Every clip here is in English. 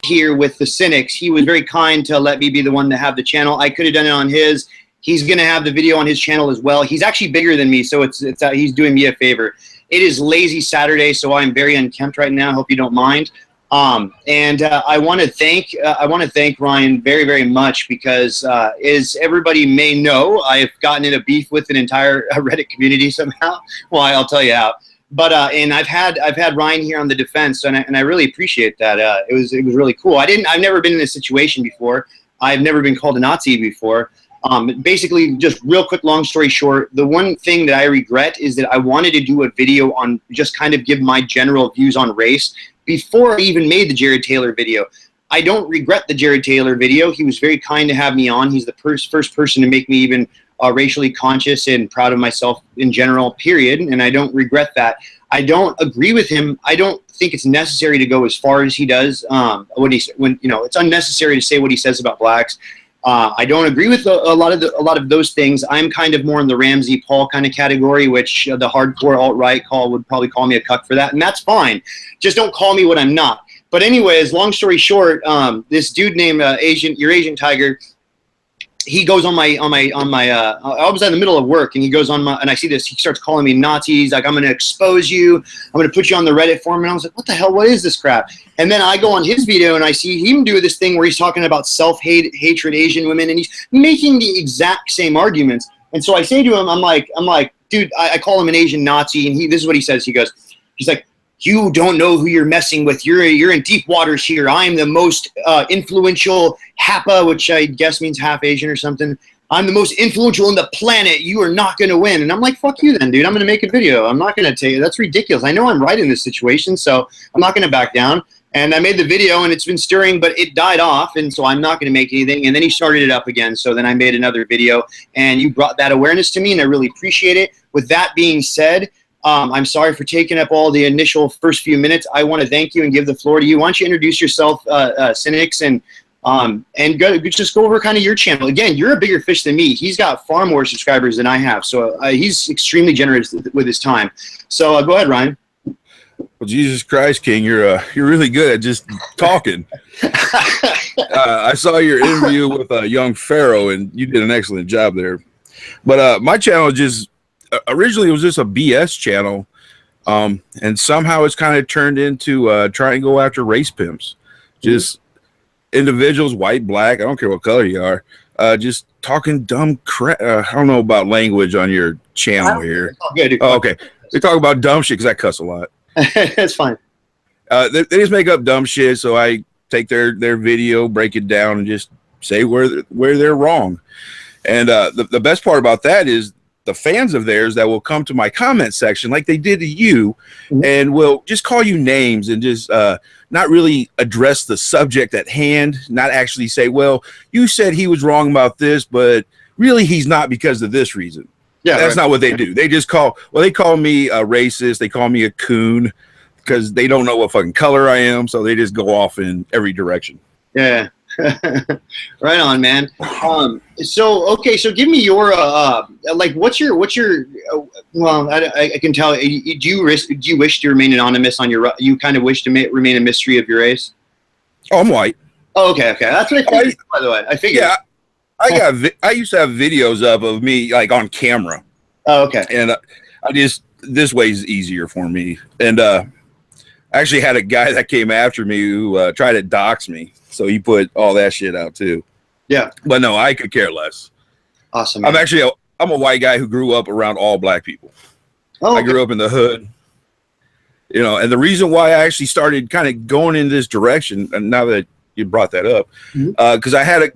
here with TheCynix, he was very kind to let me be the one to have the channel. I could have done it on his. He's going to have the video on his channel as well. He's actually bigger than me, so he's doing me a favor. It is lazy Saturday, so I'm very unkempt right now. I hope you don't mind. I want to thank Ryan very, very much because, as everybody may know, I've gotten in a beef with an entire Reddit community somehow. Well, I'll tell you how. But and I've had Ryan here on the defense, and I really appreciate that. It was really cool. I've never been in this situation before. I've never been called a Nazi before. Basically, just real quick, long story short, the one thing that I regret is that I wanted to do a video on just kind of give my general views on race before I even made the Jared Taylor video. I don't regret the Jared Taylor video. He was very kind to have me on. He's the first person to make me even racially conscious and proud of myself in general, period. And I don't regret that. I don't agree with him. I don't think it's necessary to go as far as he does. It's unnecessary to say what he says about blacks. I don't agree with a lot of those things. I'm kind of more in the Ramsey Paul kind of category, which the hardcore alt-right would probably call me a cuck for that, and that's fine. Just don't call me what I'm not. But anyways, long story short, this dude named your Asian Tiger, he goes on my I was in the middle of work, and he goes on and I see this, he starts calling me Nazis, like, I'm going to expose you, I'm going to put you on the Reddit forum, and I was like, what the hell, what is this crap? And then I go on his video, and I see him do this thing where he's talking about self-hatred Asian women, and he's making the exact same arguments. And so I say to him, I'm like, dude, I call him an Asian Nazi, and this is what he says. He's like, you don't know who you're messing with. You're in deep waters here. I'm the most influential HAPA, which I guess means half Asian or something. I'm the most influential on the planet. You are not going to win. And I'm like, fuck you then, dude. I'm going to make a video. I'm not going to tell you. That's ridiculous. I know I'm right in this situation, so I'm not going to back down. And I made the video, and it's been stirring, but it died off, and so I'm not going to make anything. And then he started it up again, so then I made another video, and you brought that awareness to me, and I really appreciate it. With that being said, I'm sorry for taking up all the initial first few minutes. I want to thank you and give the floor to you. Why don't you introduce yourself, Cynics, and just go over kind of your channel. Again, you're a bigger fish than me. He's got far more subscribers than I have, so he's extremely generous with his time. So go ahead, Ryan. Well, Jesus Christ, King, you're really good at just talking. I saw your interview with young Pharaoh, and you did an excellent job there. But my channel just originally it was just a BS channel, and somehow it's kind of turned into trying to go after race pimps, just individuals, white, black, I don't care what color you are, just talking dumb crap. I don't know about language on your channel here. Oh, okay, they talk about dumb shit because I cuss a lot. That's fine. They just make up dumb shit, so I take their video, break it down, and just say where they're wrong. And the best part about that is the fans of theirs that will come to my comment section like they did to you, and will just call you names and just not really address the subject at hand, not actually say, well, you said he was wrong about this, but really he's not because of this reason. Yeah, that's not what they do. They just they call me a racist. They call me a coon because they don't know what fucking color I am. So they just go off in every direction. Yeah. Right on, man. So give me your what's your well, I can tell. Do you wish to remain anonymous on your? You kind of wish to remain a mystery of your race? Oh, I'm white. Oh, okay. That's what I figured. By the way, I figured. Yeah. I used to have videos of me like on camera. Oh, okay. And this way is easier for me. And I actually had a guy that came after me who tried to dox me. So he put all that shit out too. Yeah. But no, I could care less. Awesome. Man. I'm a white guy who grew up around all black people. Oh, okay. I grew up in the hood. And the reason why I actually started kind of going in this direction, and now that you brought that up, because I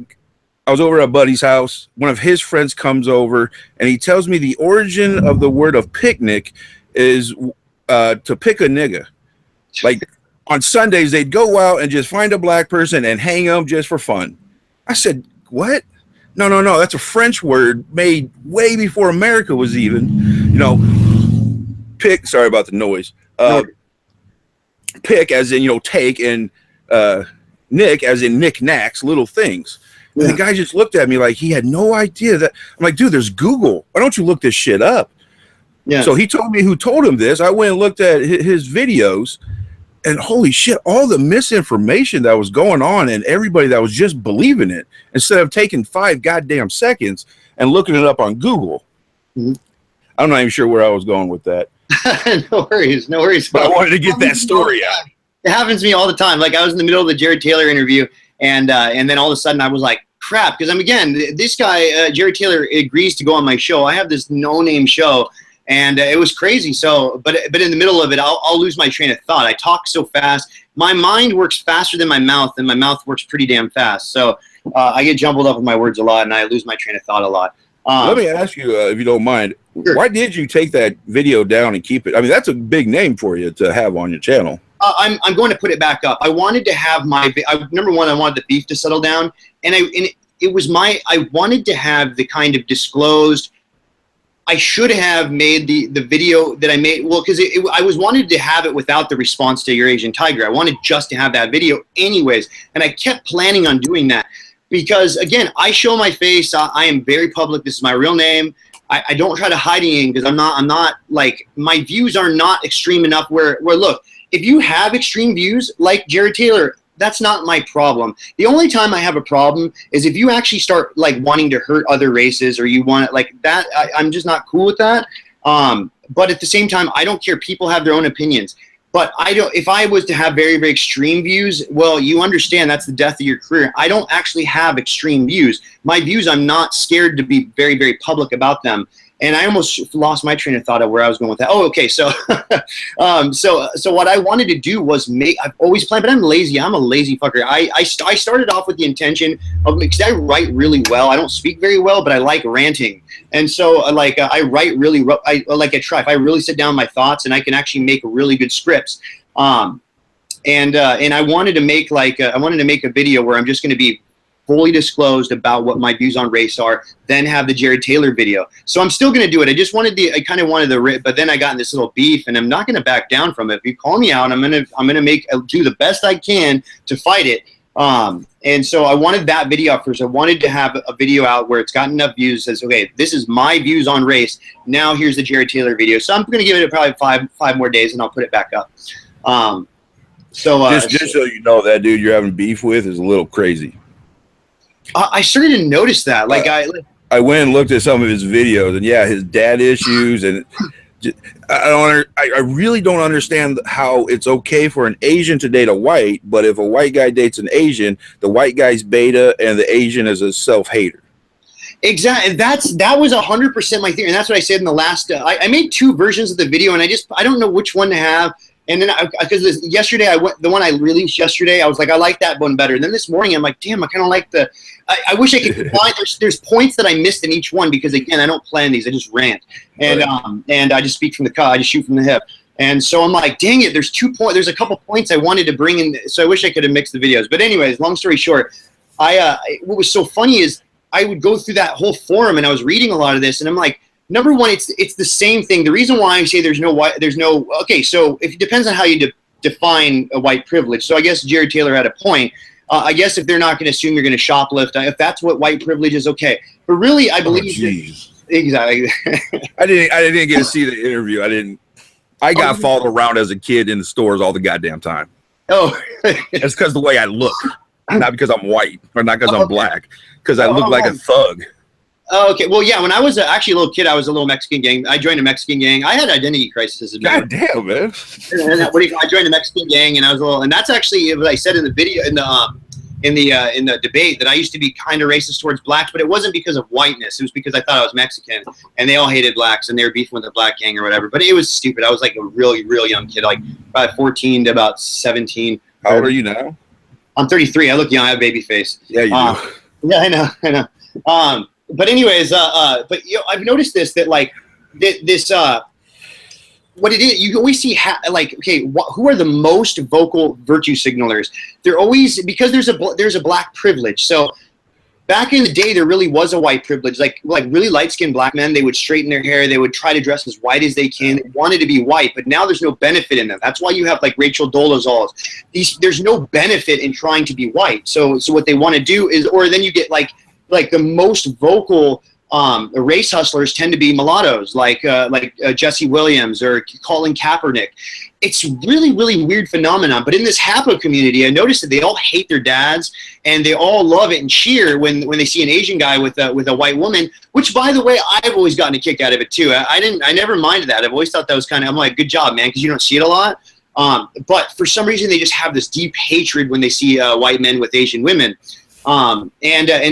was over at a buddy's house. One of his friends comes over, and he tells me the origin of the word of picnic is to pick a nigga. Like on Sundays, they'd go out and just find a black person and hang them just for fun. I said, what? No. That's a French word made way before America was even, pick. Sorry about the noise. Pick as in, take, and nick as in knickknacks, little things. And the guy just looked at me like he had no idea that. I'm like, dude, there's Google. Why don't you look this shit up? Yeah. So he told me who told him this. I went and looked at his videos, And holy shit, all the misinformation that was going on and everybody that was just believing it instead of taking 5 goddamn seconds and looking it up on Google. Mm-hmm. I'm not even sure where I was going with that. No worries. But I wanted to get that story out. It happens to me all the time. Like I was in the middle of the Jared Taylor interview, and then all of a sudden I was like, crap, because again, this guy, Jared Taylor, agrees to go on my show. I have this no-name show, and it was crazy. So, but in the middle of it, I'll lose my train of thought. I talk so fast. My mind works faster than my mouth, and my mouth works pretty damn fast. So I get jumbled up with my words a lot, and I lose my train of thought a lot. Let me ask you, if you don't mind, sure. Why did you take that video down and keep it? I mean, that's a big name for you to have on your channel. I'm going to put it back up. I wanted to have number one, I wanted the beef to settle down, and it was I wanted to have the kind of disclosed. I should have made the video that I made, well, because I wanted to have it without the response to Your Asian Tiger. I wanted just to have that video anyways, and I kept planning on doing that. Because again, I show my face. I am very public. This is my real name. I don't try to hide anything because I'm not like, my views are not extreme enough where look, if you have extreme views like Jared Taylor, that's not my problem. The only time I have a problem is if you actually start like wanting to hurt other races, or you want like that. I'm just not cool with that. But at the same time, I don't care. People have their own opinions. But if I was to have very, very extreme views, well, you understand that's the death of your career. I don't actually have extreme views. My views, I'm not scared to be very, very public about them. And I almost lost my train of thought of where I was going with that. Oh, okay. So, so what I wanted to do was I've always planned, but I'm lazy. I'm a lazy fucker. I started off with the intention of, because I write really well. I don't speak very well, but I like ranting. And so I write really, I try. If I really sit down my thoughts, and I can actually make really good scripts. And I wanted to make a video where I'm just going to be fully disclosed about what my views on race are, then have the Jared Taylor video. So I'm still going to do it. I kind of wanted the, but then I got in this little beef, and I'm not going to back down from it. If you call me out, I'm going to do the best I can to fight it. And so I wanted that video out first. I wanted to have a video out where it's got enough views as, okay, this is my views on race. Now here's the Jared Taylor video. So I'm going to give it probably five more days, and I'll put it back up. Just so you know, that dude you're having beef with is a little crazy. I started to notice that. I went and looked at some of his videos, and yeah, his dad issues, and I really don't understand how it's okay for an Asian to date a white, but if a white guy dates an Asian, the white guy's beta and the Asian is a self-hater. Exactly. That was 100% my theory, and that's what I said in the last. I made 2 versions of the video, and I don't know which one to have. And then because yesterday the one I released yesterday, I was like, I like that one better. And then this morning I'm like, damn, I kind of like the. I wish I could find. There's points that I missed in each one because again, I don't plan these. I just rant, and and I just speak from the cut. I just shoot from the hip. And so I'm like, dang it, there's a couple points I wanted to bring in. So I wish I could have mixed the videos. But anyways, long story short, what was so funny is I would go through that whole forum and I was reading a lot of this, and I'm like. Number one, it's the same thing. The reason why I say okay, so it depends on how you define a white privilege. So I guess Jared Taylor had a point. I guess if they're not going to assume you're going to shoplift, if that's what white privilege is, okay. But really, I believe exactly. I didn't get to see the interview. I got followed around as a kid in the stores all the goddamn time. Oh, it's because the way I look, not because I'm white or not because I'm black, because I look like a thug. Oh, okay. Well, yeah. When I was actually a little kid, I was a little Mexican gang. I joined a Mexican gang. I had identity crisis. God damn, man. I joined a Mexican gang, and I was a little. And that's actually what I said in the video in the debate, that I used to be kind of racist towards blacks, but it wasn't because of whiteness. It was because I thought I was Mexican, and they all hated blacks, and they were beefing with the black gang or whatever. But it was stupid. I was like a really, real young kid, like probably 14 to about 17. How old are you now? I'm 33. I look young. I have a baby face. Yeah, you do. Yeah, I know. But anyways, but I've noticed this, that like this what it is, you always see who are the most vocal virtue signalers? They're always, because there's a black privilege. So back in the day, there really was a white privilege. Like really light-skinned black men, they would straighten their hair, they would try to dress as white as they can. They wanted to be white, but now there's no benefit in them. That's why you have like Rachel Dolezals. There's no benefit in trying to be white. So what they want to do is, or then you get like the most vocal race hustlers tend to be mulattoes, like Jesse Williams or Colin Kaepernick. It's really, really weird phenomenon. But in this HAPA community, I noticed that they all hate their dads, and they all love it and cheer when they see an Asian guy with a white woman. Which, by the way, I've always gotten a kick out of it too. I never minded that. I've always thought that was kind of, I'm like, good job, man, because you don't see it a lot. But for some reason, they just have this deep hatred when they see white men with Asian women. And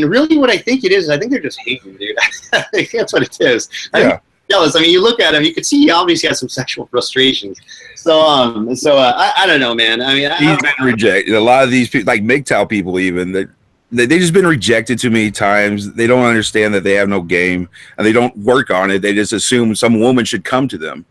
really what I think it is I think they're just hating, dude. I think that's what it is. Yeah. Jealous. I mean, you look at him, you can see he obviously has some sexual frustrations. So I don't know, man. I mean, he's been rejected. A lot of these people, like MGTOW people, even they just been rejected too many times. They don't understand that they have no game, and they don't work on it. They just assume some woman should come to them.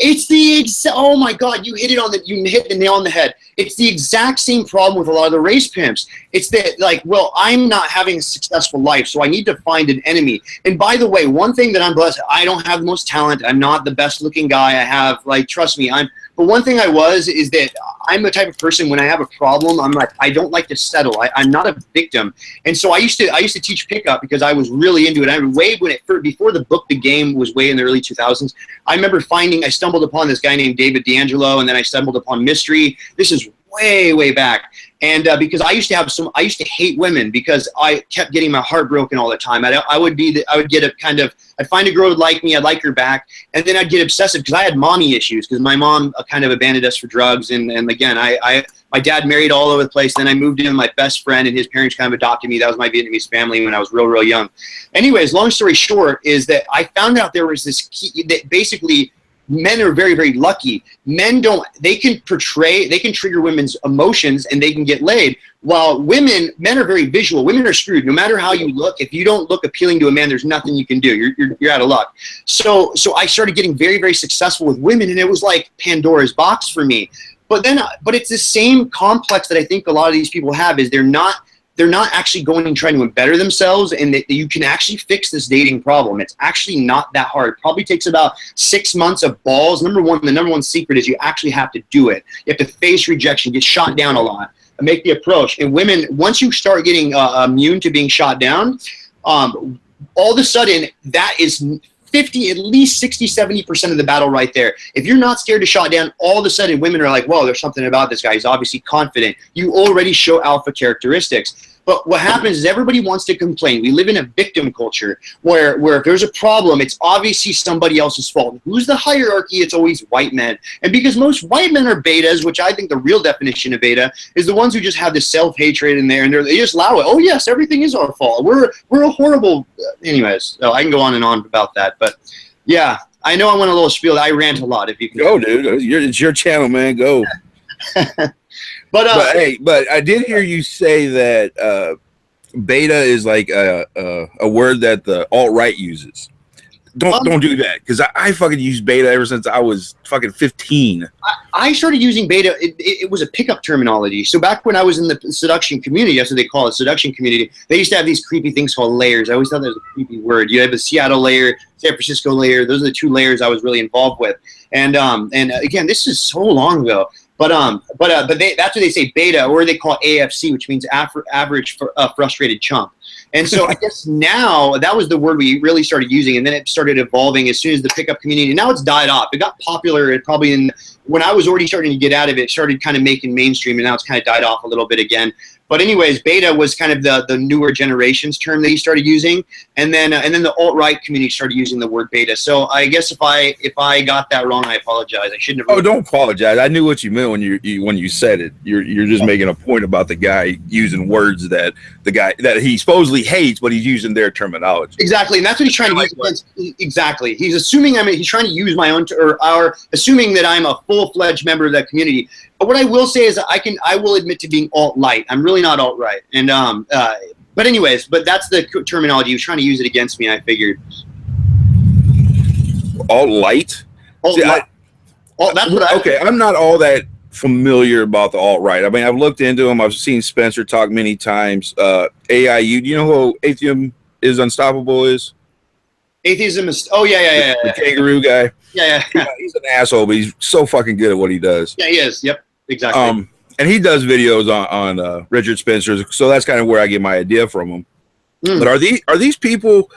It's the oh my God, you hit the nail on the head. It's the exact same problem with a lot of the race pimps. It's that, like, well, I'm not having a successful life, so I need to find an enemy. And by the way, one thing that I'm blessed, I don't have the most talent. I'm not the best looking guy. I have, like, trust me, but one thing is that I'm the type of person, when I have a problem, I'm like, I don't like to settle. I'm not a victim. And so I used to teach pickup because I was really into it. Before the book The Game was way in the early 2000s, I remember I stumbled upon this guy named David D'Angelo, and then I stumbled upon Mystery. This is way, way back. And because I used to hate women because I kept getting my heart broken all the time. I'd find a girl who would like me, I'd like her back, and then I'd get obsessive because I had mommy issues because my mom kind of abandoned us for drugs. And again, my dad married all over the place. Then I moved in with my best friend, and his parents kind of adopted me. That was my Vietnamese family when I was real, real young. Anyways, long story short is that I found out there was this key that basically men are very, very lucky. Men they can trigger women's emotions and they can get laid. While men are very visual. Women are screwed. No matter how you look, if you don't look appealing to a man, there's nothing you can do. You're out of luck. So I started getting very, very successful with women, and it was like Pandora's box for me. But it's the same complex that I think a lot of these people have, is they're not actually going and trying to better themselves, and that you can actually fix this dating problem. It's actually not that hard. It probably takes about 6 months of balls. The number one secret is you actually have to do it. You have to face rejection, get shot down a lot, and make the approach. And women, once you start getting immune to being shot down, all of a sudden that is at least 60, 70% of the battle right there. If you're not scared to shot down, all of a sudden women are like, whoa, there's something about this guy. He's obviously confident. You already show alpha characteristics. But what happens is everybody wants to complain. We live in a victim culture where if there's a problem, it's obviously somebody else's fault. Who's the hierarchy? It's always white men. And because most white men are betas, which I think the real definition of beta is the ones who just have this self-hatred in there, and they just allow it. Oh, yes, everything is our fault. We're a horrible... Anyways, so I can go on and on about that. But, yeah, I know I went a little spiel. I rant a lot. If you can go, dude. It's your channel, man. Go. But I did hear you say that beta is like a word that the alt-right uses. Don't do that, because I fucking use beta ever since I was fucking 15. I started using beta. It was a pickup terminology. So back when I was in the seduction community, that's what they call it, seduction community, they used to have these creepy things called layers. I always thought that was a creepy word. You have the Seattle layer, San Francisco layer. Those are the two layers I was really involved with. And again, this is so long ago. But that's what they say, beta, or they call it AFC, which means average frustrated chump. And so I guess now that was the word we really started using, and then it started evolving as soon as the pickup community. Now it's died off. It got popular when I was already starting to get out of it. It started kind of making mainstream, and now it's kind of died off a little bit again. But anyways, beta was kind of the newer generations term that he started using, and then the alt-right community started using the word beta. So I guess if I got that wrong, I apologize. I shouldn't have. Oh, don't apologize. I knew what you meant when you said it. You're just making a point about the guy using words that he supposedly hates, but he's using their terminology. Exactly, and that's what he's trying to use against. Exactly, he's assuming he's trying to use my own assuming that I'm a full-fledged member of that community. But what I will say is I will admit to being alt-light. I'm really not alt-right. And but anyways, that's the terminology. He was trying to use it against me, I figured. Alt-light? Alt-light. That's what okay, I'm not all that familiar about the alt-right. I mean, I've looked into them. I've seen Spencer talk many times. AIU, do you know who Atheism is Unstoppable is? Atheism is... Oh, yeah. The kangaroo guy. Yeah. He's an asshole, but he's so fucking good at what he does. Yeah, he is. Yep, exactly. And he does videos on Richard Spencer's, so that's kind of where I get my idea from him. But are these people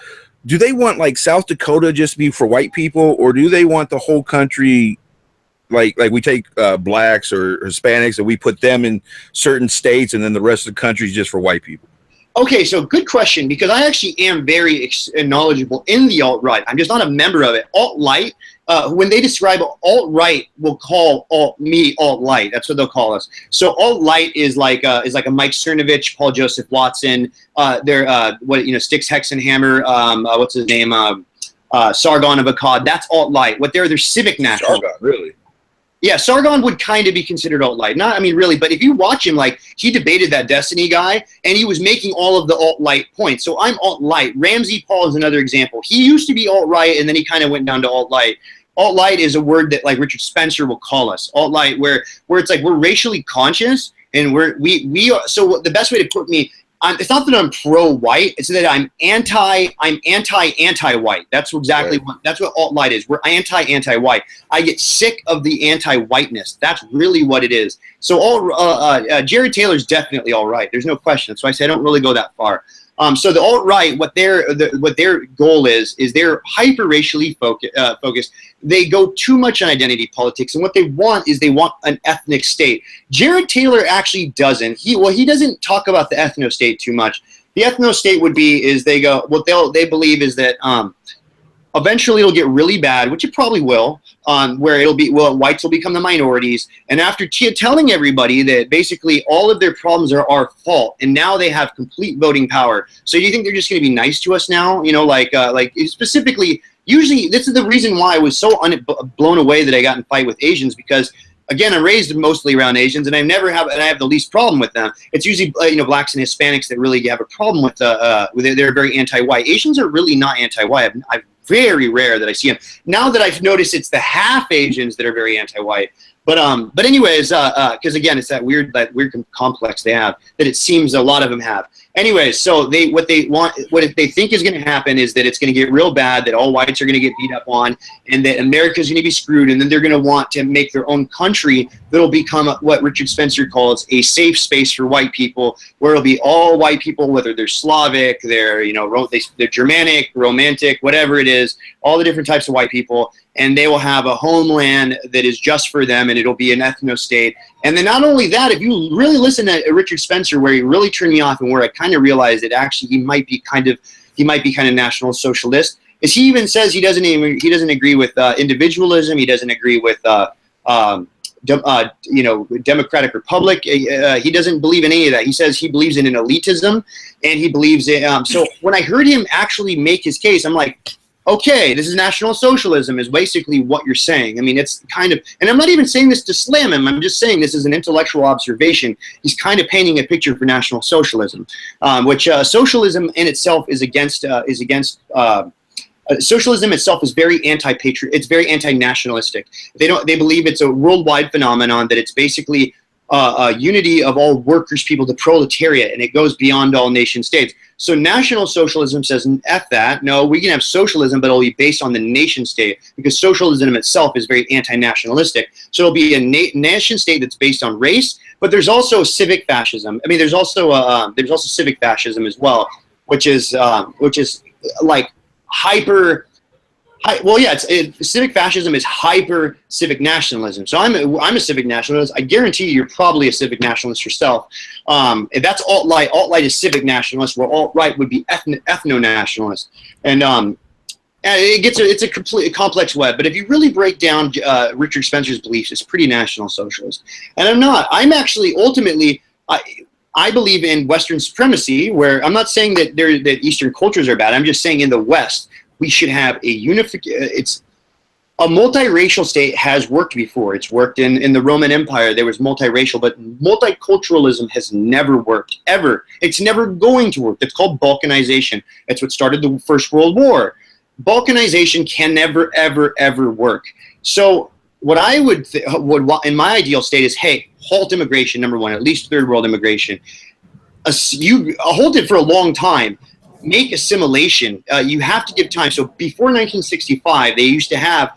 do they want like South Dakota just to be for white people, or do they want the whole country? Like we take blacks or Hispanics and we put them in certain states, and then the rest of the country is just for white people. Okay, so good question, because I actually am very knowledgeable in the alt-right. I'm just not a member of it. Alt-right, when they describe alt-right, will call me alt-light. That's what they'll call us. So alt-light is like a Mike Cernovich, Paul Joseph Watson, Styx Hexenhammer, what's his name, Sargon of Akkad. That's alt-light. What they're civic nationalists. Sargon, really? Yeah, Sargon would kind of be considered alt-light. Not, I mean, really, but if you watch him, like, he debated that Destiny guy, and he was making all of the alt-light points. So I'm alt-light. Ramsey Paul is another example. He used to be alt-right, and then he kind of went down to alt-light. Alt-light is a word that, like, Richard Spencer will call us. Alt-light, where it's like we're racially conscious, and we are. So the best way to put me, it's not that I'm pro-white. It's that I'm anti-white. That's exactly right. that's what alt-light is. We're anti-white. I get sick of the anti-whiteness. That's really what it is. So Jared Taylor's definitely all right. There's no question. So I say I don't really go that far. So the alt-right, what their goal is they're hyper racially focused. They go too much on identity politics, and what they want is they want an ethnic state. Jared Taylor actually doesn't. He doesn't talk about the ethno state too much. The ethno state would be is they believe is that eventually it'll get really bad, which it probably will, where whites will become the minorities. And after telling everybody that basically all of their problems are our fault, and now they have complete voting power. So do you think they're just going to be nice to us now? You know, like specifically, usually this is the reason why I was so blown away that I got in a fight with Asians, because again, I'm raised mostly around Asians, and I have the least problem with them. It's usually blacks and Hispanics that really have a problem with they're very anti-white. Asians are really not anti-white. I've very rare that I see them. Now that I've noticed, it's the half Asians that are very anti-white. But anyways, because again, it's that weird complex they have that it seems a lot of them have. Anyways, so what they think is going to happen is that it's going to get real bad, that all whites are going to get beat up on, and that America's going to be screwed, and then they're going to want to make their own country that'll become what Richard Spencer calls a safe space for white people, where it'll be all white people, whether they're Slavic, they're Germanic, Romantic, whatever it is, all the different types of white people. And they will have a homeland that is just for them, and it'll be an ethno state. And then not only that, if you really listen to Richard Spencer, where he really turned me off, and where I kind of realized that actually he might be kind of national socialist, is he even says he doesn't agree with individualism. He doesn't agree with democratic republic. He doesn't believe in any of that. He says he believes in an elitism, and he believes in. So when I heard him actually make his case, I'm like, okay, this is National Socialism is basically what you're saying. I mean, it's kind of, and I'm not even saying this to slam him. I'm just saying this is an intellectual observation. He's kind of painting a picture for National Socialism, which socialism in itself is against. Socialism itself is very anti-patriot. It's very anti-nationalistic. They believe it's a worldwide phenomenon, that it's basically a unity of all workers, people, the proletariat, and it goes beyond all nation states. So National Socialism says, F that. No, we can have socialism, but it'll be based on the nation state, because socialism itself is very anti-nationalistic. So it'll be a nation state that's based on race, but there's also civic fascism. I mean, there's also civic fascism as well, which is like hyper. Civic fascism is hyper civic nationalism. So I'm a civic nationalist. I guarantee you're probably a civic nationalist yourself. If that's alt-right. Alt-right is civic nationalist, where alt-right would be ethno-nationalist. And it's a complete complex web. But if you really break down Richard Spencer's beliefs, it's pretty National Socialist. And I'm not. I'm actually ultimately. I believe in Western supremacy, where I'm not saying that Eastern cultures are bad. I'm just saying in the West, we should have it's a multiracial state has worked before. It's worked in the Roman Empire. There was multiracial, but multiculturalism has never worked, ever. It's never going to work. It's called balkanization. It's what started the First World War. Balkanization can never, ever, ever work. So what I would in my ideal state is, hey, halt immigration, number one, at least third world immigration. Hold it for a long time. Make assimilation. You have to give time. So before 1965, they used to have,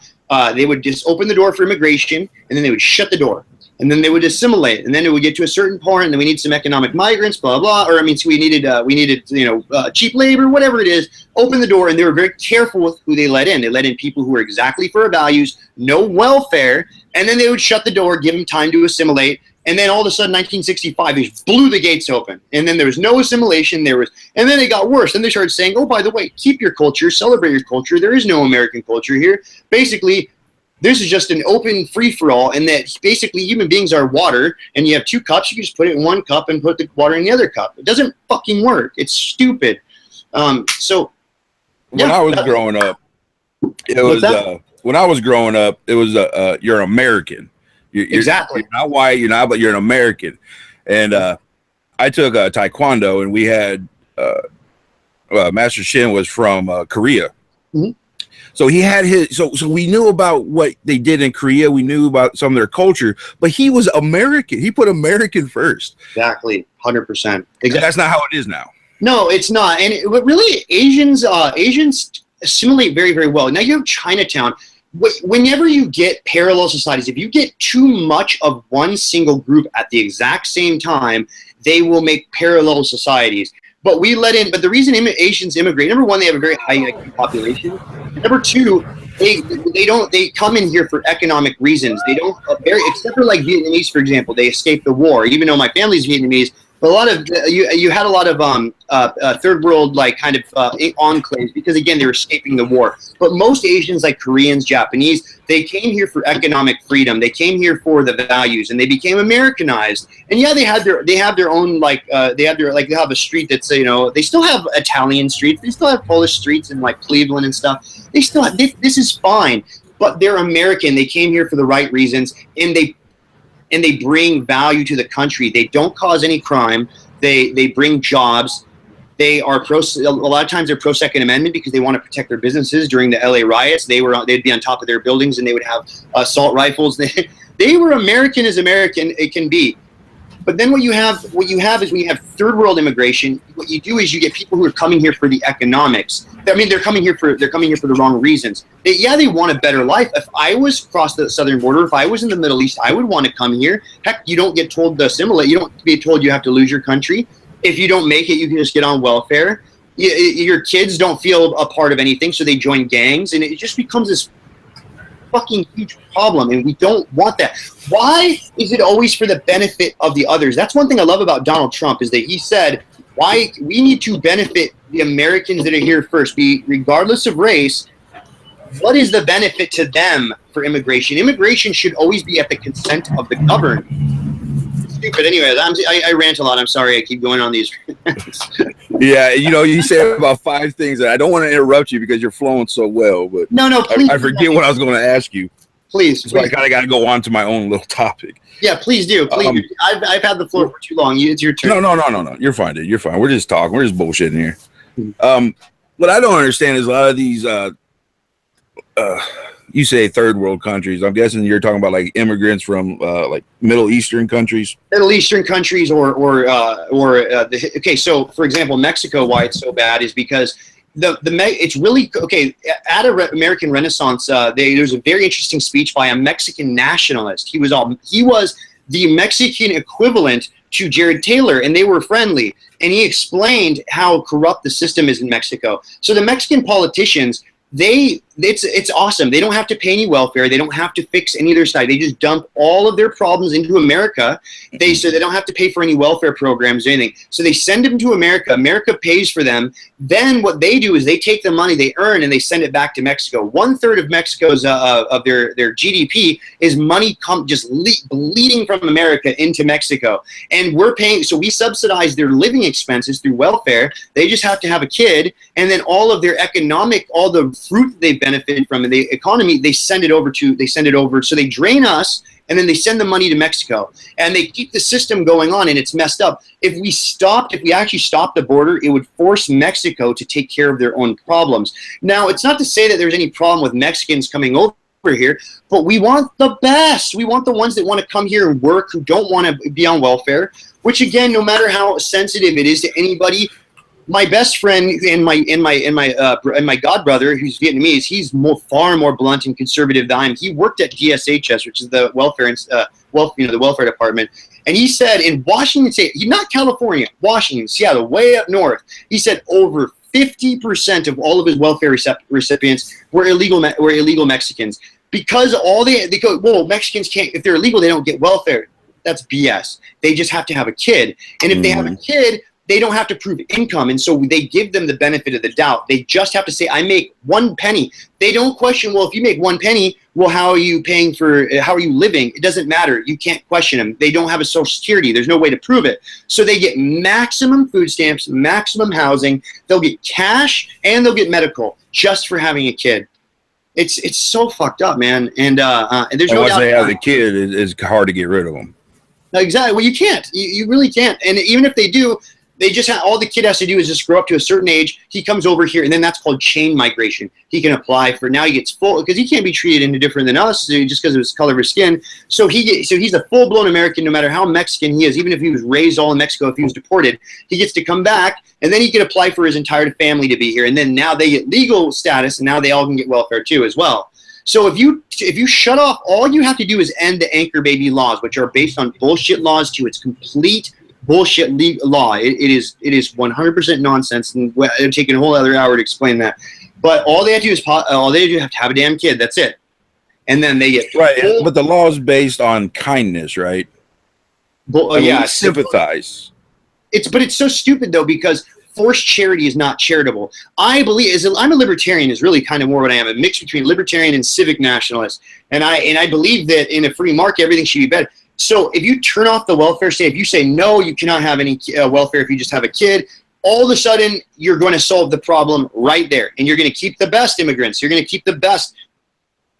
they would just open the door for immigration, and then they would shut the door. And then they would assimilate, and then it would get to a certain point, and then we need some economic migrants, blah blah. Or I mean, so we needed cheap labor, whatever it is. Open the door, and they were very careful with who they let in. They let in people who were exactly for our values, no welfare, and then they would shut the door, give them time to assimilate. And then all of a sudden, 1965, they just blew the gates open, and then there was no assimilation. And then it got worse. And they started saying, "Oh, by the way, keep your culture, celebrate your culture. There is no American culture here." Basically, this is just an open free-for-all, and that basically human beings are water, and you have two cups. You can just put it in one cup and put the water in the other cup. It doesn't fucking work. It's stupid. When I was growing up, it was you're American. Exactly. You're not white. You're not, but you're an American. And I took Taekwondo, and we had Master Shin was from Korea. Mm-hmm. So he had so we knew about what they did in Korea. We knew about some of their culture, but he was American. He put American first. Exactly. 100%. Exactly. That's not how it is now. No, it's not. And really, Asians assimilate very, very well. Now you have Chinatown. Whenever you get parallel societies, if you get too much of one single group at the exact same time, they will make parallel societies. But the reason Asians immigrate, number one, they have a very high IQ population. Number two, they come in here for economic reasons. They don't except for like Vietnamese, for example, they escaped the war. Even though my family's Vietnamese, but a lot of you had a lot of third world like kind of enclaves because again they were escaping the war. But most Asians like Koreans, Japanese, they came here for economic freedom. They came here for the values, and they became Americanized. And yeah, they have their own they have a street that's they still have Italian streets, they still have Polish streets in like Cleveland and stuff. They still have, this is fine, but they're American. They came here for the right reasons, and they bring value to the country. They don't cause any crime. They bring jobs. They are a lot of times they're pro Second Amendment because they want to protect their businesses during the LA riots. They'd be on top of their buildings and they would have assault rifles. They were American as American it can be. But then what you have is when you have third world immigration, what you do is you get people who are coming here for the economics. I mean, they're coming here for the wrong reasons. They want a better life. If I was across the southern border, if I was in the Middle East, I would want to come here. Heck, you don't get told to assimilate. You don't get told you have to lose your country. If you don't make it, you can just get on welfare. Your kids don't feel a part of anything, so they join gangs, and it just becomes this fucking huge problem, and we don't want that. Why is it always for the benefit of the others? That's one thing I love about Donald Trump is that he said, why we need to benefit the Americans that are here first, regardless of race. What is the benefit to them for immigration? Immigration should always be at the consent of the governed. Stupid. Anyways, I rant a lot. I'm sorry. I keep going on these. Yeah, you said about 5 things. I don't want to interrupt you because you're flowing so well, but no, please. I forget what I was going to ask you. Please. So I kind of got to go on to my own little topic. Yeah, please do. Please. I've had the floor for too long. It's your turn. No. You're fine, dude. You're fine. We're just talking. We're just bullshitting here. What I don't understand is a lot of these. You say third world countries. I'm guessing you're talking about like immigrants from like Middle Eastern countries. Middle Eastern countries, okay. So, for example, Mexico. Why it's so bad is because it's really okay. At American Renaissance, there's a very interesting speech by a Mexican nationalist. He was the Mexican equivalent to Jared Taylor, and they were friendly. And he explained how corrupt the system is in Mexico. So the Mexican politicians. It's awesome. They don't have to pay any welfare. They don't have to fix any of their side. They just dump all of their problems into America. So they don't have to pay for any welfare programs or anything. So they send them to America. America pays for them. Then what they do is they take the money they earn and they send it back to Mexico. 1/3 of Mexico's of their GDP is money bleeding from America into Mexico, and we're paying. So we subsidize their living expenses through welfare. They just have to have a kid, and then all of their all the fruit they've benefited from in the economy, they send it over. So they drain us, and then they send the money to Mexico, and they keep the system going on, and it's messed up. If we actually stopped the border, it would force Mexico to take care of their own problems. Now, it's not to say that there's any problem with Mexicans coming over here, but we want the best. We want the ones that want to come here and work, who don't want to be on welfare, which again, no matter how sensitive it is to anybody, My best friend and my godbrother, who's Vietnamese, he's far more blunt and conservative than I am. He worked at DSHS, which is the welfare the welfare department, and he said in Washington State, not California, Washington, Seattle, way up north, he said over 50% of all of his welfare recipients were illegal Mexicans, because they go, well, Mexicans can't, if they're illegal, they don't get welfare. That's BS. They just have to have a kid, and if they have a kid, they don't have to prove income, and so they give them the benefit of the doubt. They just have to say, I make 1 penny. They don't question, well, if you make 1 penny, well, how are you living? It doesn't matter. You can't question them. They don't have a social security. There's no way to prove it. So they get maximum food stamps, maximum housing. They'll get cash, and they'll get medical just for having a kid. It's so fucked up, man. And there's no doubt. Once they have the kid, it's hard to get rid of them. Exactly. Well, you can't. You really can't. And even if they do, they just all the kid has to do is just grow up to a certain age. He comes over here, and then that's called chain migration. He can apply for, now he gets full, because he can't be treated any different than us just because of his color of his skin. So he's a full-blown American, no matter how Mexican he is. Even if he was raised all in Mexico, if he was deported, he gets to come back, and then he can apply for his entire family to be here. And then now they get legal status, and now they all can get welfare too as well. So if you shut off, all you have to do is end the anchor baby laws, which are based on bullshit laws to its complete bullshit law. It is 100% nonsense, and it'd take a whole other hour to explain that. But all they have to do is have to have a damn kid. That's it, and then they get right. But the law is based on kindness, right? Yeah, sympathize. It's so stupid though, because forced charity is not charitable. I'm a libertarian, is really kind of more what I am, a mix between libertarian and civic nationalist. And I believe that in a free market, everything should be better. So if you turn off the welfare state, if you say, no, you cannot have any welfare if you just have a kid, all of a sudden you're going to solve the problem right there. And you're going to keep the best immigrants. You're going to keep the best.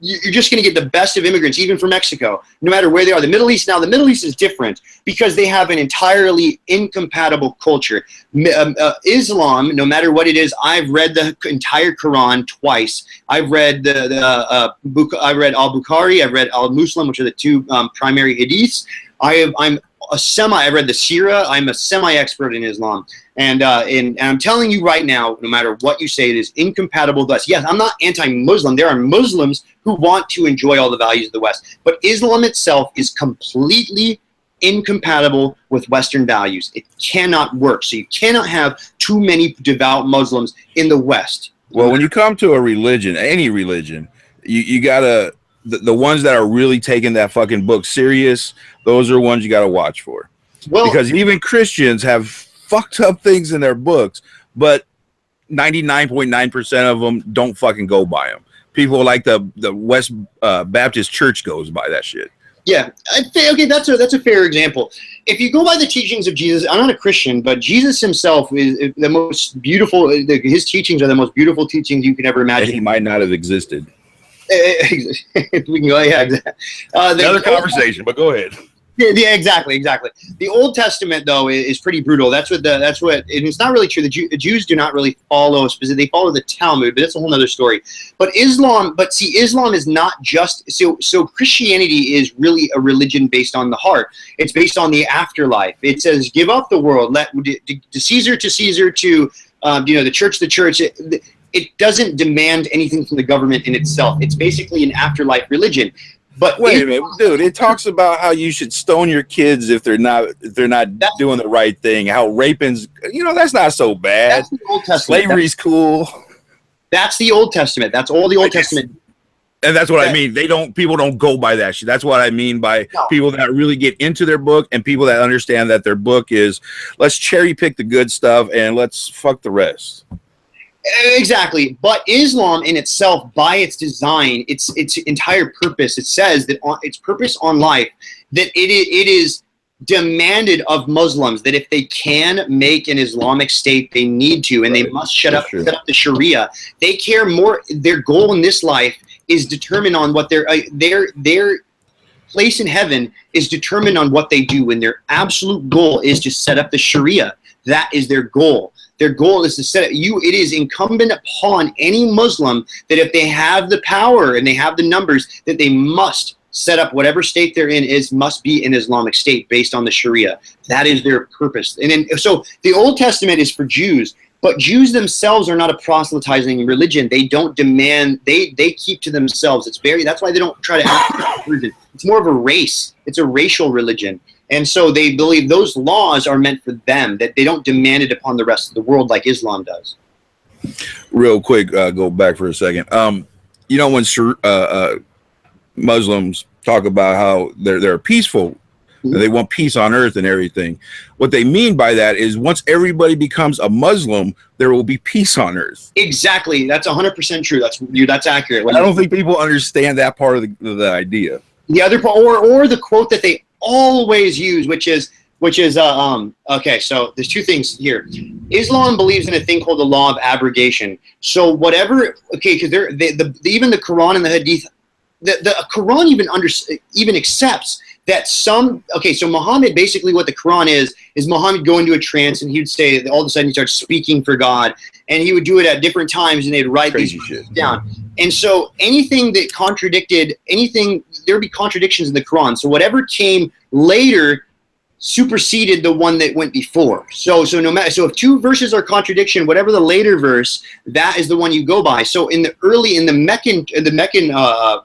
You're just going to get the best of immigrants, even from Mexico, no matter where they are. The Middle East, now the Middle East is different because they have an entirely incompatible culture. Islam, no matter what it is, I've read the entire Quran twice. I've read I read Al-Bukhari, I've read Al-Muslim, which are the two primary hadiths. I read the Sirah. I'm a semi-expert in Islam. And I'm telling you right now, no matter what you say, it is incompatible with us. Yes, I'm not anti-Muslim. There are Muslims who want to enjoy all the values of the West. But Islam itself is completely incompatible with Western values. It cannot work. So you cannot have too many devout Muslims in the West. Well, when you come to a religion, any religion, you gotta, the ones that are really taking that fucking book serious, those are ones you gotta watch for. Well, because even Christians have fucked up things in their books, but 99.9% of them don't fucking go by them. People like the West Baptist Church goes by that shit. Yeah, okay, that's a fair example. If you go by the teachings of Jesus, I'm not a Christian, but Jesus himself is the most beautiful. His teachings are the most beautiful teachings you could ever imagine. And he might not have existed. We can go. Yeah, another conversation, but go ahead. Yeah, exactly. The Old Testament, though, is pretty brutal. That's what, and it's not really true. The Jews do not really follow they follow the Talmud, but that's a whole other story. But Islam is not just, so Christianity is really a religion based on the heart. It's based on the afterlife. It says, give up the world, let to Caesar, to the church. It doesn't demand anything from the government in itself. It's basically an afterlife religion. But wait a minute, dude, it talks about how you should stone your kids if they're not doing the right thing. How raping's, that's not so bad. That's the Old Testament. Slavery's cool. That's the Old Testament. That's all the Old Testament. And that's what I mean. People don't go by that shit. That's what I mean by people that really get into their book and people that understand that their book is, let's cherry pick the good stuff and let's fuck the rest. Exactly, but Islam in itself, by its design, its entire purpose, it says that its purpose on life, that it is demanded of Muslims that if they can make an Islamic state, they need to, and they must set up the Sharia. They care more. Their goal in this life is determined on what their place in heaven is determined on what they do, and their absolute goal is to set up the Sharia. That is their goal. Their goal is to set it. It is incumbent upon any Muslim that if they have the power and they have the numbers, that they must set up whatever state they're in must be an Islamic state based on the Sharia. That is their purpose. And then, so the Old Testament is for Jews, But Jews themselves are not a proselytizing religion. They don't demand, they keep to themselves. That's why they don't try to act religion. It's more of a race. It's a racial religion. And so they believe those laws are meant for them, that they don't demand it upon the rest of the world like Islam does. Real quick, go back for a second. You know, when Muslims talk about how they're peaceful, and they want peace on earth and everything, what they mean by that is once everybody becomes a Muslim, there will be peace on earth. Exactly. That's 100% true. That's accurate. I don't think people understand that part of the idea. The other part, or the quote that they always use, which is okay, so there's two things here. Islam believes in a thing called the law of abrogation. So whatever, okay, because even the Quran and the Hadith, the Quran even accepts that so Muhammad, basically what the Quran is Muhammad go into a trance, and he would say, all of a sudden he starts speaking for God, and he would do it at different times, and they'd write Crazy these shit down. And so anything that contradicted anything, there'd be contradictions in the Quran. So whatever came later superseded the one that went before. So if two verses are contradiction, whatever the later verse, that is the one you go by. So in the Meccan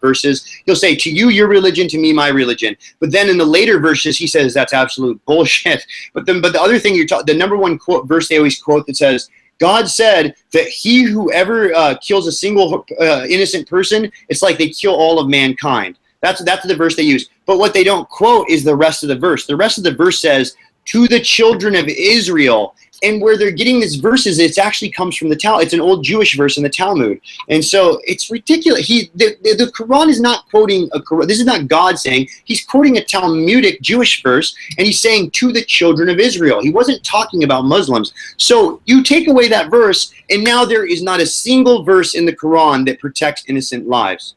verses, he'll say, to you your religion, to me my religion. But then in the later verses, he says that's absolute bullshit. But the other thing the number one quote verse they always quote that says, God said that he who ever kills a single innocent person, it's like they kill all of mankind. That's the verse they use. But what they don't quote is the rest of the verse. The rest of the verse says, to the children of Israel. And where they're getting these verses, it actually comes from the Talmud. It's an old Jewish verse in the Talmud. And so it's ridiculous. The Quran is not quoting a Quran. This is not God saying. He's quoting a Talmudic Jewish verse, and he's saying to the children of Israel. He wasn't talking about Muslims. So you take away that verse, and now there is not a single verse in the Quran that protects innocent lives.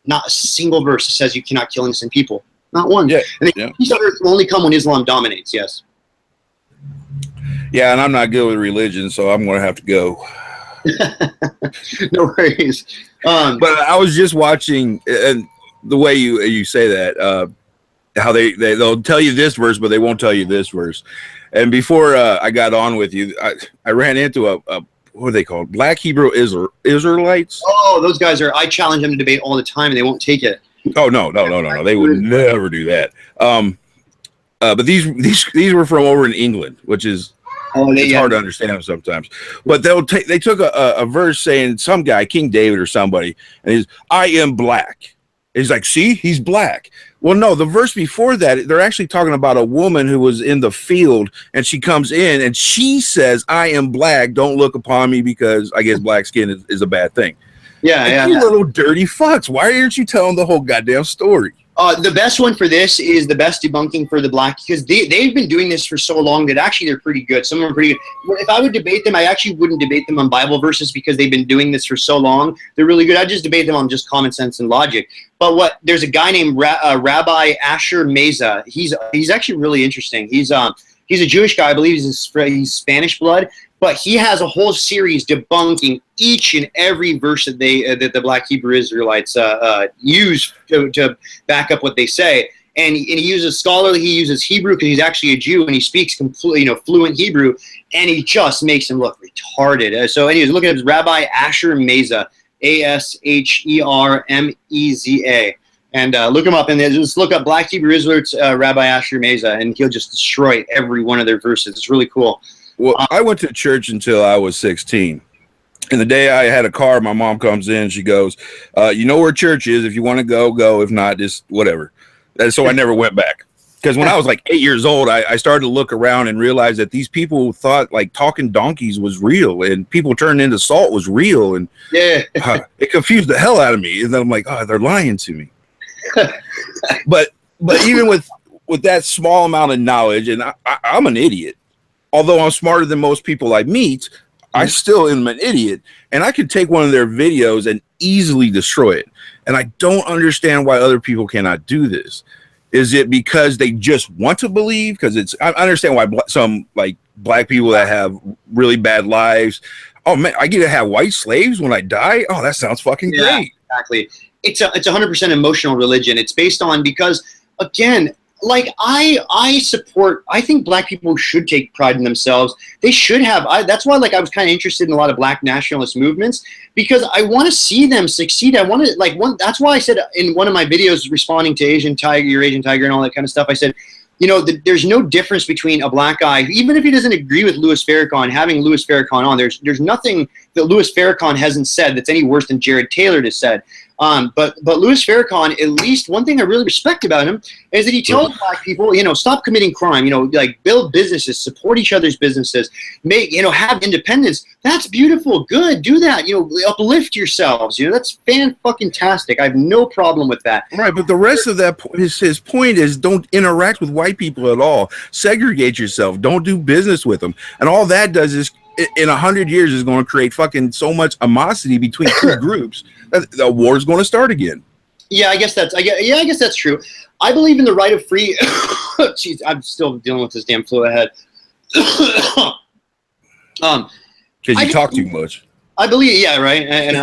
Not a single verse that says you cannot kill innocent people. Not one. Yeah. And peace on earth will only come when Islam dominates. Yes. Yeah, and I'm not good with religion, so I'm going to have to go. No worries. But I was just watching, and the way you say that, how they'll tell you this verse, but they won't tell you this verse. And before I got on with you, I ran into a what are they called? Black Hebrew Israelites. Oh, those guys I challenge them to debate all the time, and they won't take it. Oh no! They would never do that. But these were from over in England, which is hard to understand them sometimes. But they took a verse saying some guy, King David or somebody, and he's, I am black. He's like, see, he's black. Well, no, the verse before that, they're actually talking about a woman who was in the field, and she comes in and she says, I am black. Don't look upon me because I guess black skin is a bad thing. Yeah. You little dirty fucks. Why aren't you telling the whole goddamn story? The best one for this is the best debunking for the black, because they've been doing this for so long that actually they're pretty good. Some of them are pretty good. If I would debate them, I actually wouldn't debate them on Bible verses because they've been doing this for so long. They're really good. I just debate them on just common sense and logic. But there's a guy named Rabbi Asher Meza. He's actually really interesting. He's a Jewish guy. I believe he's Spanish blood. But he has a whole series debunking each and every verse that the Black Hebrew Israelites use to back up what they say. And he uses scholarly. He uses Hebrew because he's actually a Jew and he speaks completely, fluent Hebrew. And he just makes him look retarded. So, anyways, look at his Rabbi Asher Meza, Ashermeza, and look him up. And just look up Black Hebrew Israelites Rabbi Asher Meza, and he'll just destroy every one of their verses. It's really cool. Well, I went to church until I was 16. And the day I had a car, my mom comes in, she goes, you know where church is. If you want to go. If not, just whatever. And so I never went back. Because when I was like 8 years old, I started to look around and realize that these people thought like talking donkeys was real and people turned into salt was real. And it confused the hell out of me. And then I'm like, oh, they're lying to me. But even with that small amount of knowledge, and I'm an idiot. Although I'm smarter than most people I meet, I still am an idiot. And I could take one of their videos and easily destroy it. And I don't understand why other people cannot do this. Is it because they just want to believe? Because I understand why some like black people that have really bad lives. Oh man, I get to have white slaves when I die. Oh, that sounds fucking great. Exactly. It's 100% emotional religion. It's based on, because again, like I support. I think black people should take pride in themselves. They should have. That's why like I was kind of interested in a lot of black nationalist movements, because I want to see them succeed. I want to like one. That's why I said in one of my videos responding to Asian Tiger, your Asian Tiger, and all that kind of stuff. I said, you know, there's no difference between a black guy, even if he doesn't agree with Louis Farrakhan, having Louis Farrakhan on. There's nothing that Louis Farrakhan hasn't said that's any worse than Jared Taylor has said. But Louis Farrakhan, at least one thing I really respect about him is that he tells black people, you know, stop committing crime, you know, like build businesses, support each other's businesses, make, you know, have independence. That's beautiful. Good. Do that. You know, uplift yourselves. You know, that's fan-fucking-tastic. I have no problem with that. Right. But the rest of that, his point is don't interact with white people at all. Segregate yourself. Don't do business with them. And all that does is in 100 years is going to create fucking so much animosity between two groups that the war is going to start again. Yeah, I guess that's true. I believe in the right of free. Jeez, I'm still dealing with this damn flu ahead. Because you talk too much. I believe, yeah, right. And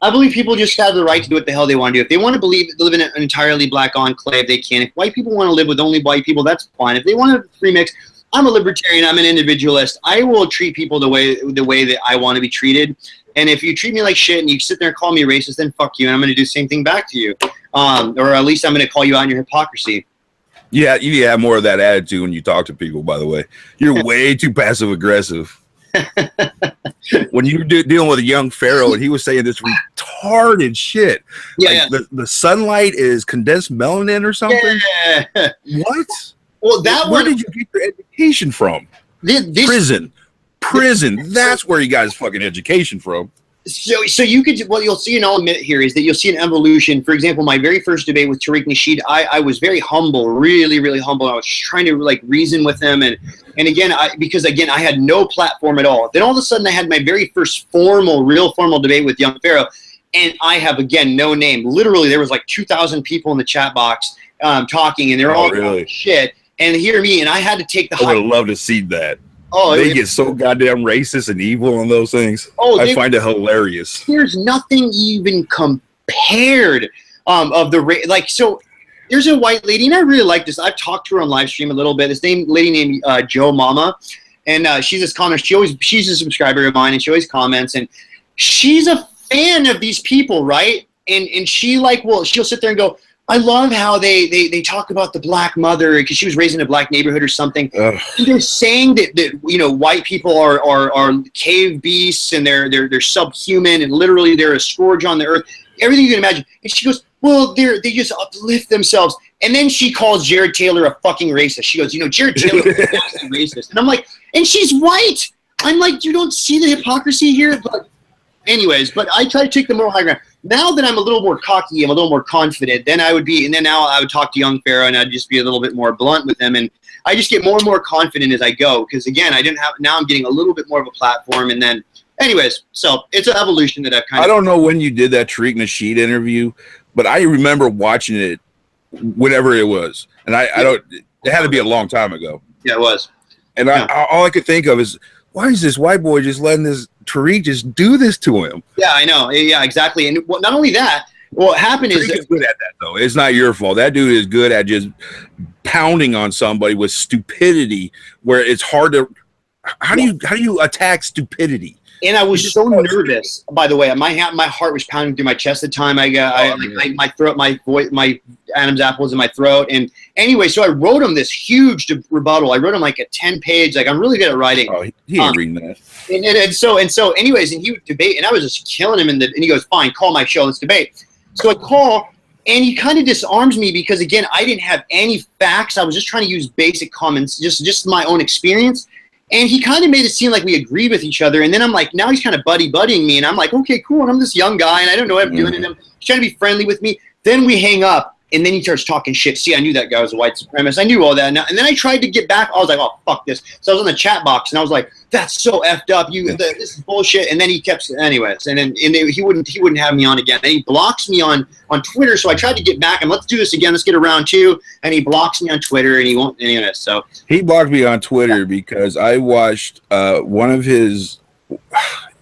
I believe people just have the right to do what the hell they want to do. If they want to live in an entirely black enclave, they can. If white people want to live with only white people, that's fine. If they want to free mix, I'm a libertarian. I'm an individualist. I will treat people the way that I want to be treated. And if you treat me like shit and you sit there and call me racist, then fuck you, and I'm going to do the same thing back to you. Or at least I'm going to call you out on your hypocrisy. Yeah, you have more of that attitude when you talk to people, by the way. You're way too passive aggressive. When you were dealing with a young Pharaoh and he was saying this retarded shit. Yeah, like the sunlight is condensed melanin or something. Yeah. What? Well, where did you get your education from? Prison. That's where you got his fucking education from. So you could, what you'll see, and I'll admit here, is that you'll see an evolution. For example, my very first debate with Tariq Nasheed, I was very humble, really, really humble. I was trying to like reason with him, and again, because I had no platform at all. Then all of a sudden, I had my very first real formal debate with young Pharaoh, and I have again no name. Literally, there was like 2,000 people in the chat box talking, and they're all really shit. And hear me, and I had to take the. I would love to see that. Oh, they get so goddamn racist and evil on those things. Oh, I find it hilarious. There's nothing even compared of the like. So there's a white lady, and I really like this. I've talked to her on live stream a little bit. This lady named Joe Mama, and she's this commenter. She's a subscriber of mine, and she always comments, and she's a fan of these people, right? And she like, well, she'll sit there and go, I love how they talk about the black mother because she was raised in a black neighborhood or something. They're saying that you know white people are cave beasts and they're subhuman and literally they're a scourge on the earth. Everything you can imagine. And she goes, well, they just uplift themselves. And then she calls Jared Taylor a fucking racist. She goes, you know, Jared Taylor is a racist. And I'm like, and she's white. I'm like, you don't see the hypocrisy here? But anyways, but I try to take the moral high ground. Now that I'm a little more cocky, I'm a little more confident, then now I would talk to young Pharaoh and I'd just be a little bit more blunt with him. And I just get more and more confident as I go. Because again, now I'm getting a little bit more of a platform. And then anyways, so it's an evolution that I've I don't know when you did that Tariq Nasheed interview, but I remember watching it whenever it was. And it had to be a long time ago. Yeah, it was. And all I could think of is, why is this white boy just letting this Tariq just do this to him? Yeah, I know. Yeah, exactly. And not only that, what happened is Tariq is good at that though. It's not your fault. That dude is good at just pounding on somebody with stupidity, where it's hard to. How do you attack stupidity? And I was so nervous. By the way, my heart was pounding through my chest at the time. My throat, my voice, my Adam's apple was in my throat. And anyway, so I wrote him this huge rebuttal. I wrote him like a 10-page. Like I'm really good at writing. Oh, he ain't reading that. And so, anyways, and he would debate, and I was just killing him. And he goes, "Fine, call my show. Let's debate." So I call, and he kind of disarms me because again, I didn't have any facts. I was just trying to use basic comments, just my own experience. And he kind of made it seem like we agreed with each other. And then I'm like, now he's kind of buddying me. And I'm like, okay, cool. And I'm this young guy, and I don't know what I'm doing. And he's trying to be friendly with me. Then we hang up, and then he starts talking shit. See, I knew that guy was a white supremacist. I knew all that. And then I tried to get back. I was like, oh, fuck this. So I was on the chat box, and I was like, that's so effed up. This is bullshit. And then he kept, anyways. And then he wouldn't have me on again. And he blocks me on Twitter. So I tried to get back, and let's do this again. Let's get a round two. And he blocks me on Twitter, and he won't. Anyway, so he blocked me on Twitter because I watched one of his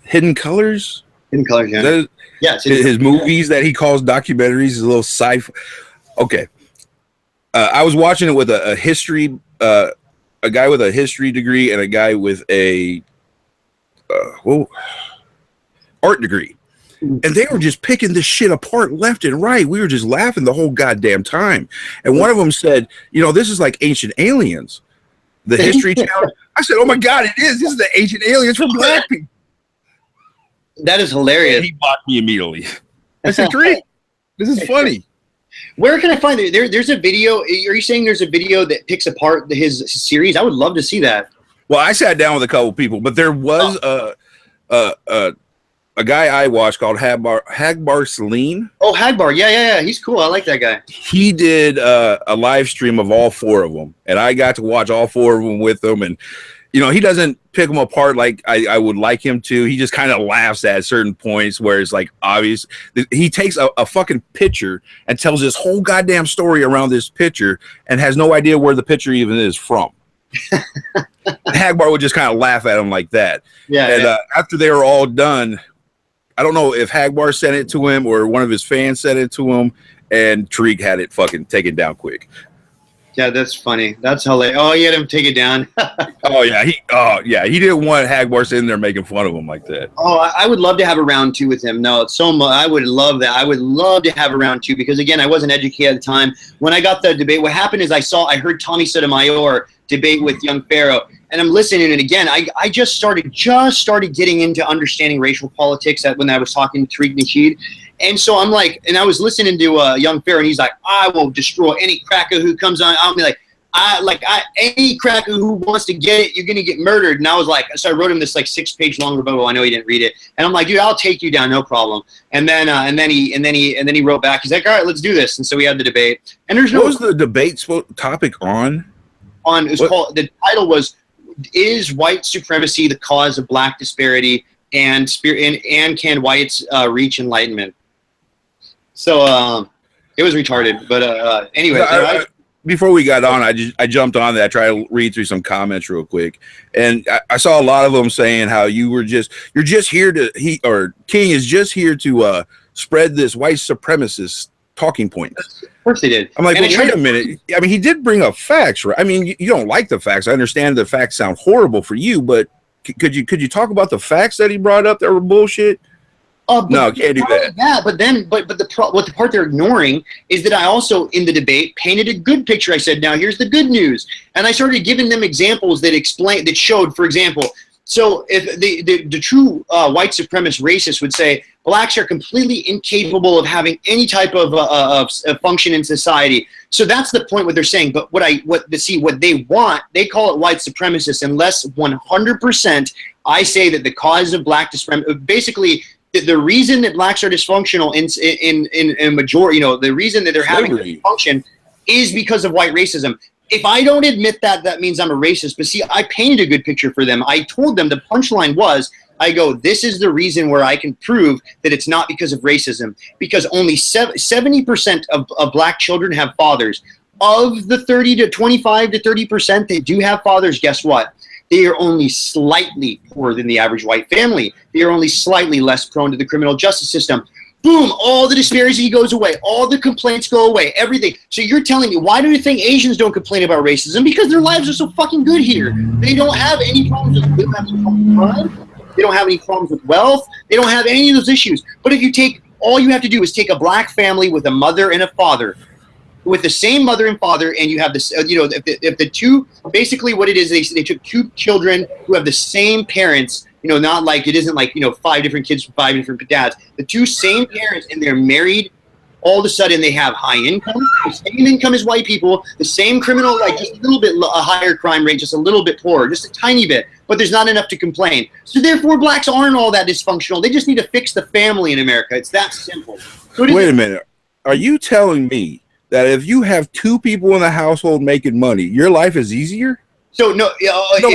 Hidden Colors. Hidden Colors, yeah. Yes, his movies that he calls documentaries, his little sci-fi. Okay. I was watching it with a history, a guy with a history degree and a guy with a art degree. And they were just picking this shit apart left and right. We were just laughing the whole goddamn time. And one of them said, you know, this is like Ancient Aliens, the History Channel. I said, oh my God, it is. This is the Ancient Aliens for black people. That is hilarious. And he blocked me immediately. I said, great. This is funny. Where can I find it? There's a video. Are you saying there's a video that picks apart his series? I would love to see that. Well, I sat down with a couple people, but there was a guy I watched called Hagbar Celine. Oh, Hagbar. Yeah. He's cool. I like that guy. He did a live stream of all 4 of them, and I got to watch all 4 of them with him. And, you know, he doesn't pick them apart like I would like him to. He just kind of laughs at certain points where it's like obvious. He takes a fucking picture and tells this whole goddamn story around this picture and has no idea where the picture even is from. Hagbar would just kind of laugh at him like that. Yeah. And after they were all done, I don't know if Hagbar sent it to him or one of his fans sent it to him, and Tariq had it fucking taken down quick. Yeah, that's funny. That's hilarious. Oh, he had him take it down. He didn't want Hagbar sitting there making fun of him like that. Oh, I would love to have a round 2 with him. No, it's so much. I would love that. I would love to have a round 2 because again, I wasn't educated at the time. When I got the debate, what happened is I heard Tommy Sotomayor debate with Young Pharaoh, and I'm listening. And again, I just started getting into understanding racial politics when I was talking to Tariq Nasheed. And so I'm like, and I was listening to Young Pharaoh, and he's like, I will destroy any cracker who comes on. I'll be like, any cracker who wants to get it, you're gonna get murdered. And I was like, so I wrote him this like 6-page long rebuttal. I know he didn't read it, and I'm like, dude, I'll take you down, no problem. And then he wrote back. He's like, all right, let's do this. And so we had the debate. And there's what was the debate topic on? It was called, the title was, "Is white supremacy the cause of black disparity, and can whites reach enlightenment?" So it was retarded, but anyway. Before we got on, I jumped on that. I tried to read through some comments real quick, and I saw a lot of them saying how you're just here King is just here to spread this white supremacist talking point. Of course they did. I'm like, well, wait a minute. I mean, he did bring up facts, right? I mean, you don't like the facts. I understand the facts sound horrible for you, but could you talk about the facts that he brought up that were bullshit? No, can't do that. Yeah, but the part they're ignoring is that I also, in the debate, painted a good picture. I said, now here's the good news. And I started giving them examples that showed, for example, so if the true white supremacist racist would say, blacks are completely incapable of having any type of function in society. So that's the point what they're saying. But what they want, they call it white supremacists, unless 100% I say that the cause of black supremacy, basically, the reason that blacks are dysfunctional in majority, the reason that they're having dysfunction is because of white racism. If I don't admit that, that means I'm a racist. But see, I painted a good picture for them. I told them the punchline was, I go, this is the reason where I can prove that it's not because of racism. Because only 70% of black children have fathers. Of the 25 to 30% that do have fathers, guess what? They are only slightly poorer than the average white family. They are only slightly less prone to the criminal justice system. Boom, all the disparity goes away. All the complaints go away, everything. So you're telling me, why do you think Asians don't complain about racism? Because their lives are so fucking good here. They don't have any problems with crime. They don't have any problems with wealth. They don't have any of those issues. But if you take, all you have to do is take a black family with a mother and a father, with the same mother and father, and you have this, if the two, basically what it is, they took 2 children who have the same parents, not like, it isn't like, 5 different kids from 5 different dads. The 2 same parents, and they're married, all of a sudden they have high income, the same income as white people, the same criminal, like just a little bit, a higher crime rate, just a little bit poorer, just a tiny bit, but there's not enough to complain. So therefore, blacks aren't all that dysfunctional. They just need to fix the family in America. It's that simple. So wait a minute. Are you telling me that if you have 2 people in the household making money, your life is easier? So no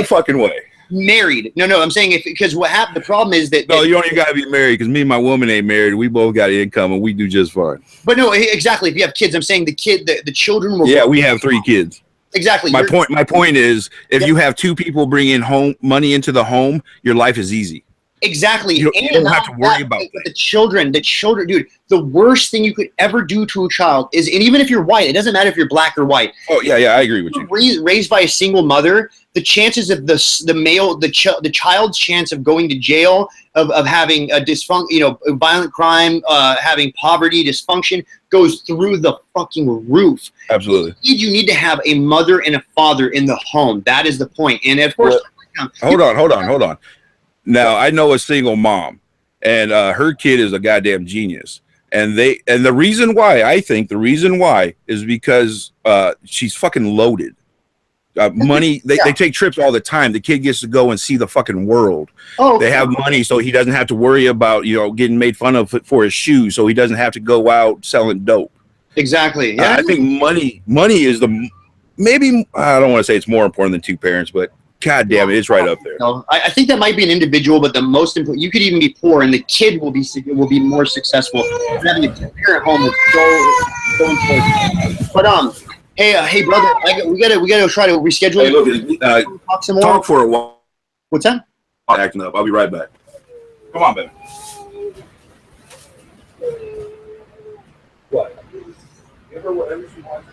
fucking way. Married. No, I'm saying because what happened, the problem is that... No, you don't even got to be married, because me and my woman ain't married. We both got income, and we do just fine. But no, exactly. If you have kids, I'm saying the children will... Yeah, we have 3 kids. Exactly. My point is, if you have 2 people bringing home money into the home, your life is easy. Exactly. You don't have to worry about that. The children, dude, the worst thing you could ever do to a child is, and even if you're white, it doesn't matter if you're black or white. Oh, yeah, I agree with you. Raised by a single mother, the chances of the child's chance of going to jail, of having a violent crime, having poverty, dysfunction, goes through the fucking roof. Absolutely. You need to have a mother and a father in the home. That is the point. And of course, hold on. Now, I know a single mom, and her kid is a goddamn genius. And the reason why is because she's fucking loaded. Money, they take trips all the time. The kid gets to go and see the fucking world. They have money, so he doesn't have to worry about, getting made fun of for his shoes, so he doesn't have to go out selling dope. Exactly. Yeah. I think money is maybe, I don't want to say it's more important than two parents, but God damn it, it's right up there. No, I think that might be an individual, but the most important, you could even be poor, and the kid will be more successful. Having a two-parent home is so important. But hey, brother, we gotta try to reschedule. Hey, look, talk some more. Talk for a while. What's that? Acting up. I'll be right back. Come on, baby. What? Give her whatever she wants.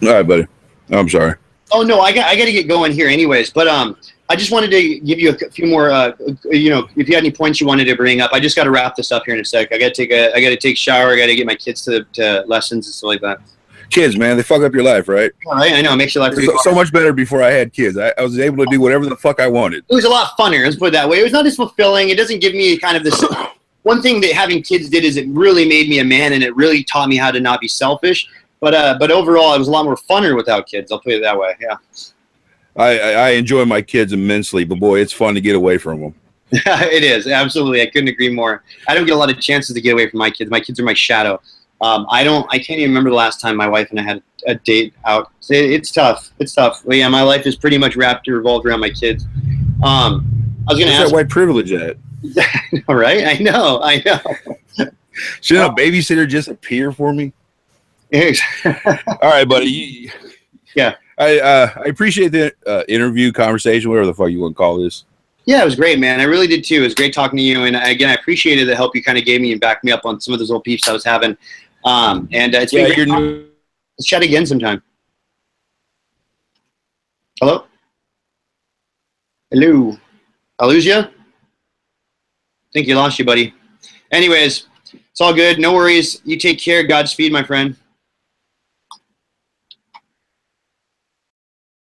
All right, buddy. I'm sorry. Oh no, I got to get going here, anyways. But I just wanted to give you a few more. If you had any points you wanted to bring up, I just got to wrap this up here in a sec. I got to take a shower. I got to get my kids to lessons and stuff like that. Kids, man, they fuck up your life, right? All right, I know. It makes your life so much better before I had kids. I was able to do whatever the fuck I wanted. It was a lot funner. Let's put it that way. It was not as fulfilling. It doesn't give me kind of this. One thing that having kids did is it really made me a man, and it really taught me how to not be selfish. But overall, it was a lot more funner without kids. I'll put it that way. Yeah. I enjoy my kids immensely, but boy, it's fun to get away from them. It is, absolutely. I couldn't agree more. I don't get a lot of chances to get away from my kids. My kids are my shadow. I can't even remember the last time my wife and I had a date out. It's tough. Well, yeah, my life is pretty much revolved around my kids. I was going to ask. That white privilege at? All right. I know. Shouldn't a babysitter just appear for me? All right, buddy. Yeah. I appreciate the interview, conversation, whatever the fuck you want to call this. Yeah, it was great, man. I really did too. It was great talking to you. And again, I appreciated the help you kind of gave me and backed me up on some of those old beefs I was having. It's been great. Let's chat again sometime. Hello? Hello? I lose you? I think you lost you, buddy. Anyways, it's all good. No worries. You take care. Godspeed, my friend.